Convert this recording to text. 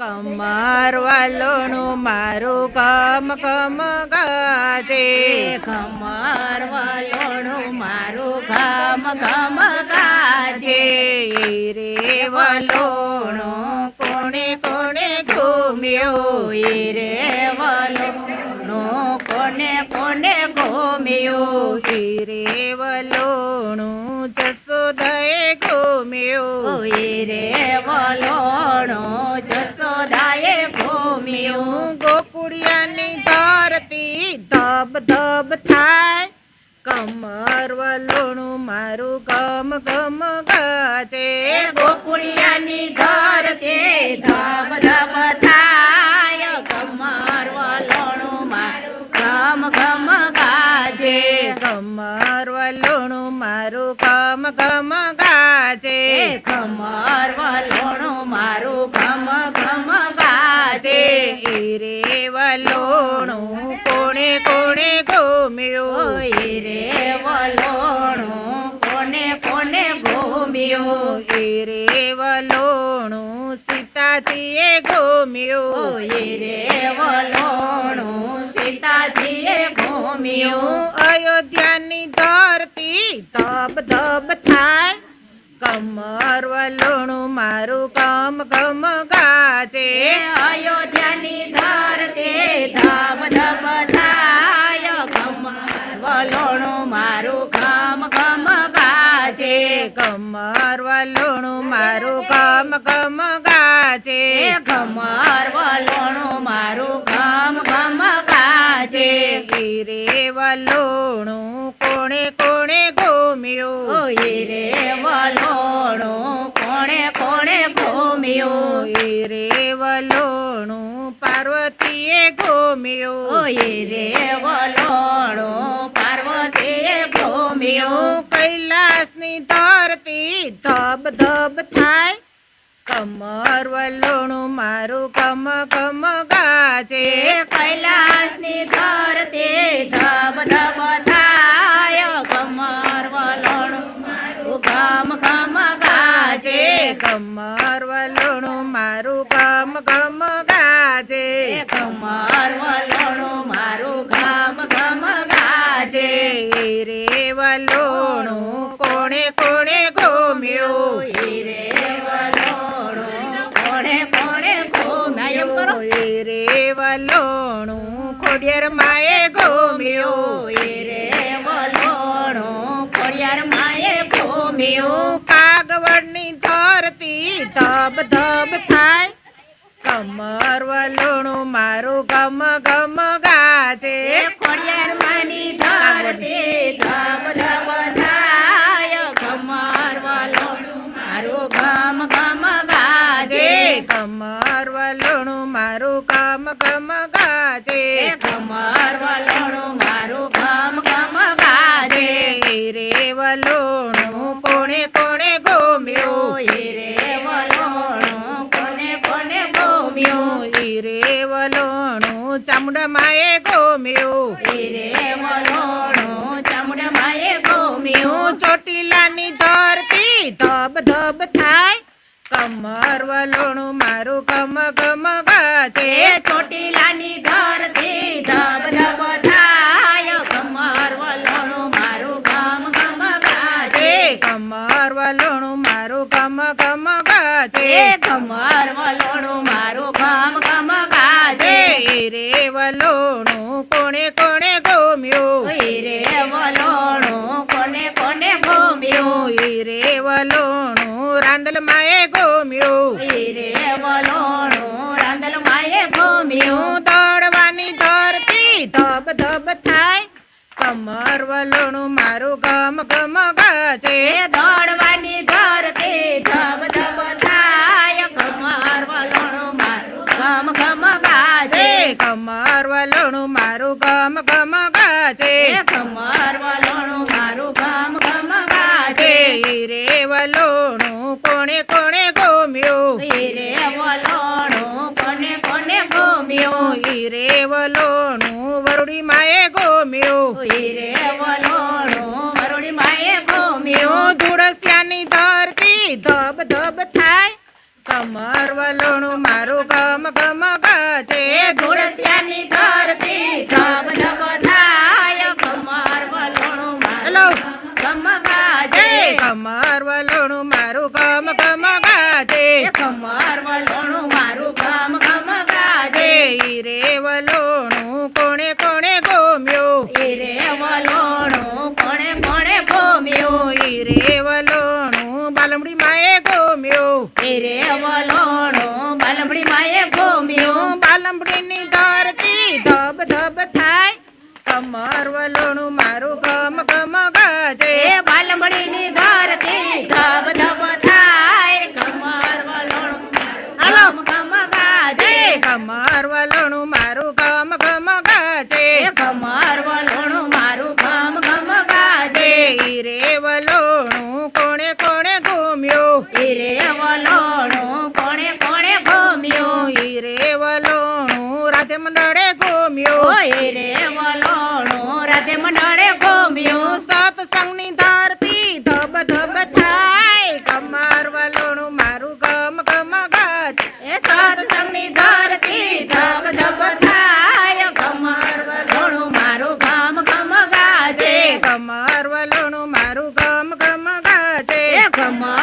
કમર વાલોણું મારું કમ કમ ગાજે. કમર વાલોણું મારું ઘમ ઘમ ગાજે. રે વલોણું કોણે કોણે ઘૂમ્યો. રે વલોણું કોને કોને ઘૂમ્યું. રે વલોણું જસોદાએ ઘૂમ્યો. રે વલોણું જસોદાએ ઘૂમ્યું. ગોકુળિયાની ધરતી ધબ ધબ થાય. કમર વલોણું મારું ગમ ગમ ગાજે. ગોકુળિયાની ધરતી ધબ ધબ થાય. કમર વલોણું મારું ઘમ ઘમ ગાજે. કમર વલોણું મારું ગમ ગમ ગાજે. કમર વલોણું મારું ઘમ ઘમ ગાજે. રે વલોણું કોણે કોણે ઘૂમ્યો. રે વલોણું કોને કોને ઘૂમ્યું. રે વલોણું સીતાજીએ ઘૂમ્યો. રે વલોણું સીતાજીએ ઘૂમ્યું. અયોધ્યાની ધરતી ધબ ધબ થાય. કમર વલોણું મારું ગમ ગમ ગાજે. અયોધ્યાની ધરતી ધબ ધબ થાય. કમર વલોણું મારું ઘમ ઘમ ગાજે. કમર વલોણું મારું ગમ ગમ ગાજે. કમર વલોણું મારું ઘમ ઘમ ગાજે. રે વલોણું કોણે કોણે ઘૂમ્યો. રે વલોણું કોણે કોણે ઘૂમ્યું. રે વલોણું પાર્વતીએ ઘૂમ્યો. રે વલોણું પાર્વતીએ ઘૂમ્યું. કૈલાસની ધરતી ધબ ધબ થાય. કમર વલોણું મારું ગમ ગમ ગાજે. કૈલાસની ધરતી ધબ ધબ થાય. કમર વલોણું મારું ઘમ ઘમ ગાજે. કમર વલોણું મારું ગમ ગમ ગાજે. કમર વલોણું મારું ઘમ ઘમ ગાજે. રે વલોણું કોણે કોણે ઘૂમ્યો. રે વલોણું કોણે કોણે ઘૂમ્યું. કરો. રે વલોણું ખોડિયાર માએ ઘૂમ્યો. રે વલોણું ખોડિયાર માએ ઘૂમ્યું. કાગવડની ધરતી ધબ ધબ થાય. કમર વલોણું મારું ગમ ગમ ગાજે. ખોડિયાર માની ધરતી ધબ ધબ થાય. કમર વલોણું મારું ઘમ ઘમ ગાજે. કમર વલોણું મારું ગમ ગમ ગાજે. કમર વલોણું મારું ઘમ ઘમ ગાજે. રે વલોણું કોણે કોણે ઘૂમ્યો. રે વલોણું કોને કોને ઘૂમ્યું. રે વલોણું ચામુંડા માએ ઘૂમ્યો. રે વલોણું ચામુંડા માએ ઘૂમ્યું. ચોટીલાની ધરતી ધબ ધબ થાય. કમર વલોણું મારું ગમ ગમ ગાજે. ચોટીલાની ધરતી ધબ ધબ થાય. કમર વલોણું મારું ઘમ ઘમ ગાજે. કમર વલોણું મારું ગમ ગમ ગાજે. કમર વલોણું મારું ઘમ ઘમ ગાજે. રે વલોણું કોણે કોણે ઘૂમ્યો. રે વલોણું કોને કોને ઘૂમ્યું. રે વલોણું રાંદલ માએ ઘૂમ્યો. રે વલોણું રાંદલ માએ ઘૂમ્યું. દોડવાની ધરતી ધબ ધબ થાય. કમર વલોણું મારું ગમ ગમ ગાજે. દોડવાની ધરતી ધબ ધબ થાય. કમર વલોણું મારું ઘમ ઘમ ગાજે. કમર વલોણું મારું ગમ ગમ ગાજે. કમર વલોણું મારું ઘમ ઘમ ગાજે. રે વલોણું કોણે કોણે ઘૂમ્યો. રે વલોણું કોને કોને ઘૂમ્યું. રે વલોણું વરુડી માએ ઘૂમ્યો. રે વલોણું વરુડી માએ ઘૂમ્યું. ધુળસિયાની ધરતી ધબ ધબ થાય. કમર વલોણું મારું ગમ ગમ ગાજે એ ધૂળસિયાની ધરતી ધબ ધબ થાય કમર વલોણું હેલો ગમ ગાજે કમર વલોણું મારું ગમ ગમ ગાજે એ કમર વલોણું મારું ગમ ગમ ગાજે ઈ રે વલોણું કોણે કોણે ગોમ્યો એ રે વલોણું કોણે કોણે ગોમ્યું ઈ રે વલોણું બાલમડી માએ ગોમ્યો એ રે વલોણું બાલમડી માએ ગોમ્યું બાલમડીની ધરતી ધબ ધબ થાય કમર વલોણું મારું ગમ ગમ ગાજે એ બાલમડીની ધરતી ધબ ધબ થાય કમર વલોણું હાલો. ગમ ગમ ગાજે કમર વલોણું મારું ગમ ગમ ગાજે એ કમર વલોણું મારું ગમ ગમ ગાજે ઈ રે વલોણું કોણે કોણે ગોમ્યો એ રે વલોણું કોણે કોણે ગોમ્યું ઈ રે વલોણું રાધે મંડળે ગોમ્યો ઓ એ રે વલોણું રાધે મંડળે ગોમ્યું સત્સંગની ધરતી ધબ ધબ થાય કમર વલોણું મારું ગમ ગમ ગાજે એ સત્સંગની ધરતી ધબ ધબ થાય કમર વલોણું મારું ગમ ગમ ગાજે કમર વલોણું મારું ગમ ગમ ગાજે એ કમર